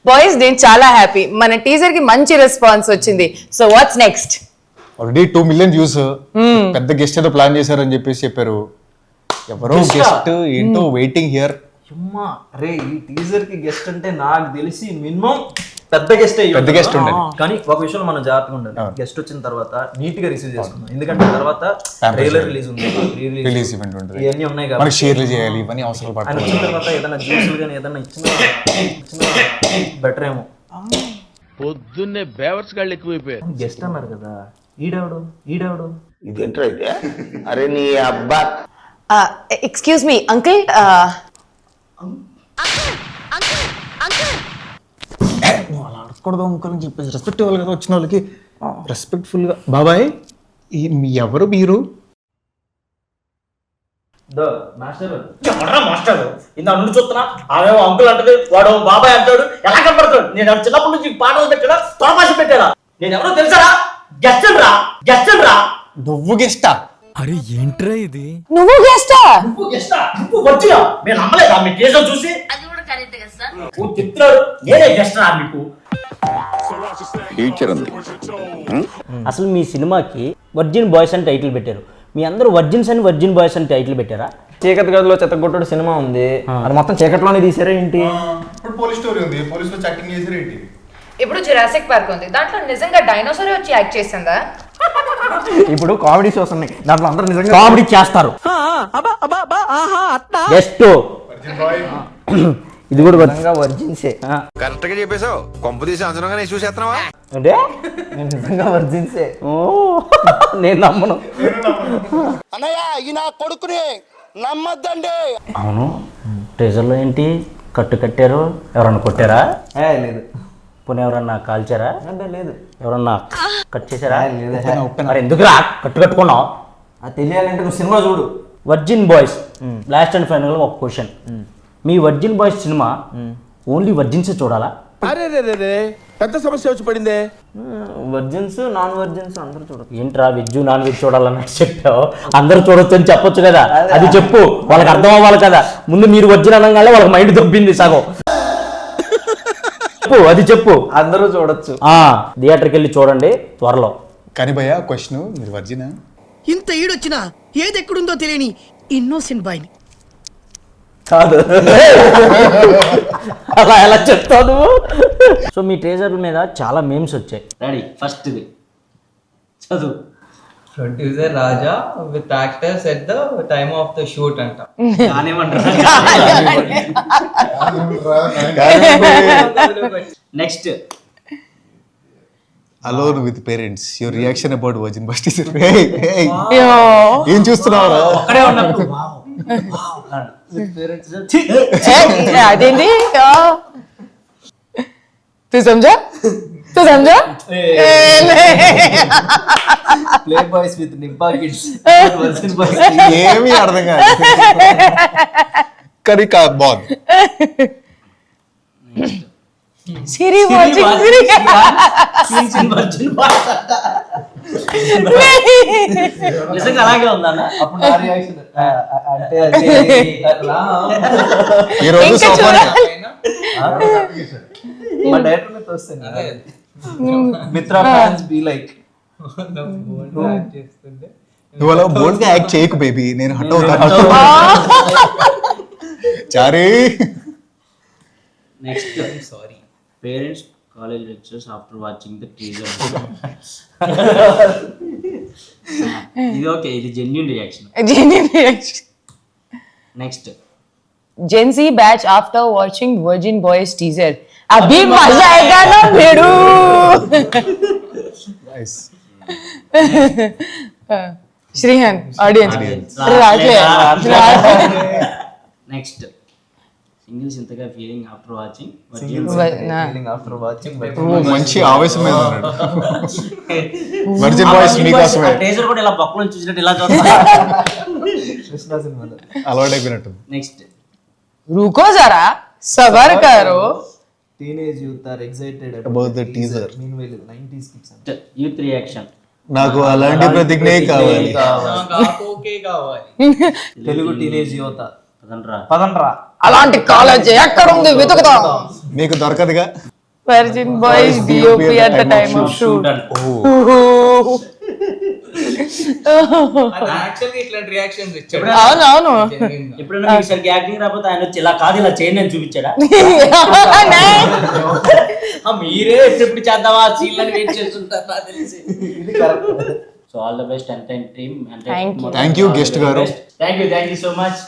Boys నేను చాలా happy, మన టీజర్ కి మంచి రెస్పాన్స్ వచ్చింది. So what's next? Already 2 million views, పెద్ద గెస్ట్ ఏదో ప్లాన్ చేశారని చెప్పేసి చెప్పారు. ఎవరో గెస్ట్ ఏంటో వెయిటింగ్ హియర్. అమ్మా అరే ఈ టీజర్ కి గెస్ట్ అంటే నాకు తెలిసి మినిమం పెద్ద గెస్ట్ ఉండాలి. కానీ ఒక విషయం మనం జాగ్రత్తగా ఉండాలి. గెస్ట్ వచ్చిన తర్వాత నీట్ గా రిసీవ్ చేసుకుందాం, ఎందుకంటే తర్వాత ట్రైలర్ రిలీజ్ ఉంది, రిలీజ్ ఈవెంట్ ఉంటుంది, ఇవన్నీ ఉన్నాయి మనకి కాబట్టి షేర్లు చేయాలి, ఇవన్నీ అవసరాలు ఆయన పడతాయి. వచ్చిన తర్వాత ఏదైనా జ్యూసులు కానీ ఏదైనా ఇచ్చిన బెటర్ ఏమో. పొద్దున్నే బేవర్స్ గాళ్ళు ఎక్కువైపోయారు. గెస్ట్ అన్నారు కదా, ఈడెవడు ఇదేంట్రా ఇది? అరే నీ అబ్బా. ఎక్స్క్యూజ్ మీ అంకుల్, నువ్వు అలా అడగకూడదు అంకుల్ అని చెప్పేసి రెస్పెక్ట్ ఇవ్వాలి కదా వచ్చిన వాళ్ళకి. రెస్పెక్ట్ఫుల్ గా బాబాయ్ ఎవరు మీరు? మాస్టర్ ఇంత నుండి చూస్తున్నా, ఆమె అంకుల్ అంటది, వాడు బాబాయ్ అంటాడు. ఎలా కనపడతాడు? నేను చిన్నప్పటి నుంచి పాటలు పెట్టాడా, తొడపాసి పెట్టాడా? నేను ఎవరో తెలుసారా? గెస్ట్ రా. నువ్వు గెస్టా? అరే ఏంట్రా ఇది? నువ్వు గెస్టా? నువ్వు వచ్చినా నేను నమ్మలేదా మీ కేసులో చూసి? నువ్వు చెప్తున్నాడు నేనే గెస్ట్ రా మీకు. ఫ్యూచర్ ఉంది. అసలు మీ సినిమాకి వర్జిన్ బాయ్స్ అని టైటిల్ పెట్టారు, మీ అందరూ వర్జిన్స్ అని వర్జిన్ బాయ్స్ అని టైటిల్ పెట్టారా? చీకటి గదిలో చెత్తగొట్టుడు సినిమా ఉంది, అది మొత్తం చీకట్లోనే తీసారా ఏంటి? ఇప్పుడు పోలీస్ స్టోరీ ఉంది, పోలీసులో చాటింగ్ చేసారు ఏంటి? ఇప్పుడు జురాసిక్ పార్క్ ఉంది, దాంట్లో నిజంగా డైనోసార్ వచ్చి యాక్ట్ చేసిందా? ఇప్పుడు కామెడీ షోస్ ఉన్నాయి, దాంట్లో అందరూ నిజంగా కామెడీ చేస్తారు. జస్ట్ ఇది కూడా నిజంగా వర్జిన్సే. కరెక్ట్ గా చెప్పేశావు. కొంప తీసి అంచనాగా చూసేస్తున్నావా? అంటే నేను నిజంగా వర్జిన్సే. ఓ నేను నమ్మను. అన్నయ్య ఈ నా కొడుకుని నమ్మద్దండి. అవును, ట్రెజర్లో ఏంటి కట్టారు? ఎవరన్నా కొట్టారా? లేదు. పోనీ ఎవరన్నా కాల్చారా? అంటే లేదు. ఎవరన్నా కట్ చేశారా? లేదు. మరి ఎందుకురా కట్టుకున్నావు? అది తెలియాలంటే నువ్వు సినిమా చూడు. Virgin boys last and final ఒక క్వశ్చన్, మీ వర్జిన్ బాయ్స్ సినిమా ఓన్లీ వర్జిన్సే చూడాలా? అరే రే రే పెద్ద సమస్య వచ్చి పడిందే. వర్జిన్స్ నాన్ వర్జిన్స్ అందరూ చూడదు. ఏంట్రా వెజ్ నాన్ వెజ్ చూడాలన్నట్టు చెప్పావు, అందరూ చూడొచ్చు అని చెప్పొచ్చు కదా, అది చెప్పు, వాళ్ళకి అర్థం అవ్వాలి కదా. ముందు మీరు వర్జిన్ అనగానే వాళ్ళకి మైండ్ దొబ్బింది సగం. చెప్పు, అది చెప్పు. అందరూ చూడొచ్చు. థియేటర్కి వెళ్ళి చూడండి త్వరలో. కానీ భయ్యా క్వశ్చన్, మీరు వర్జినా? ఇంత ఈడొచ్చినా ఏది ఎక్కడుందో తెలియని ఇన్నోసెంట్ బాయ్ని కాదు. అలా ఎలా చెప్తావు నువ్వు? సో మీ ట్రేజర్ మీద చాలా మేమ్స్ వచ్చాయి. రెడీ, ఫస్ట్ ఇది చదువు. Producer Raja with actors at the time of the shoot అంట. Next, alone with parents, your reaction about virgin boys teaser. ఏం చూస్తున్నావు? అక్కడే ఉన్నప్పుడు అదేంటి? తు సమझा ప్లే బాయ్స్ విత్ నింపా కిడ్స్. ఏమీ అర్థం కాదు, కానీ బాగుంది. సిరి వాచింగ్ సిరి. నిజంగా అలాగే ఉందన్న. అప్పుడు నా రియాక్షన్ అంటే ఈ రోజు మా డైరెక్టర్ మీద వస్తుంది. మిత్రా ఫ్యాన్స్ బి లైక్ చేస్తుంటే నువ్వు అలా బోల్డ్ గా యాక్ట్ చేయకు బేబీ, నేను హట్ అవుతాను. చారీ. Next, sorry parents college lectures after watching the teaser. ఇది ఓకే, ఇది genuine reaction. Next, Gen Z batch after watching Virgin Boys teaser. अभी मजा आएगा ना भेड़ू. श्रीहन audience. నెక్స్ట్, సింగిల్స్ ఇంతగా feeling after watching after watching మంచి ఆవేశం మీద ఉన్నాడు. వర్జిన్ బాయ్స్ మీకోసమే. టీజర్ కూడా ఇలా బొక్కలు చూసినట్టు ఇలా చూస్తా. కృష్ణ సినిమాలో అలవాటైపోయినట్టు. నెక్స్ట్, रुको जरा सबर करो. Teenage youth are excited About the teaser. Meanwhile 90s kids youth reaction. నాకు అలాంటి ప్రతిజ్ఞే కావాలి. ఓకే కావాలి. తెలుగు టీనేజ్ యువత పదండ్రా. పదండ్రా. అలాంటి కాలేజ్ ఎక్కడ ఉంది వెతుకుదాం. మీకు దొరకదుగా. Virgin boys DOP at the time of shoot. యాక్చువల్గా ఇట్లాంటి రియాక్షన్స్ ఇచ్చాడు. అవునవును. ఎప్పుడైనా మీకు సరిగ్గా యాక్టింగ్ రాకపోతే ఆయన వచ్చి ఇలా కాదు ఇలా చేయండి అని చూపించాడా? మీరే ఎప్పుడు చేద్దామా సీన్లని వెయిట్ చేస్తుంటారు నాకు తెలిసి. సో ఆల్ ద బెస్ట్ ఎంటైన్ టీమ్. థ్యాంక్ యూ గెస్ట్ గారు. Thank you so much.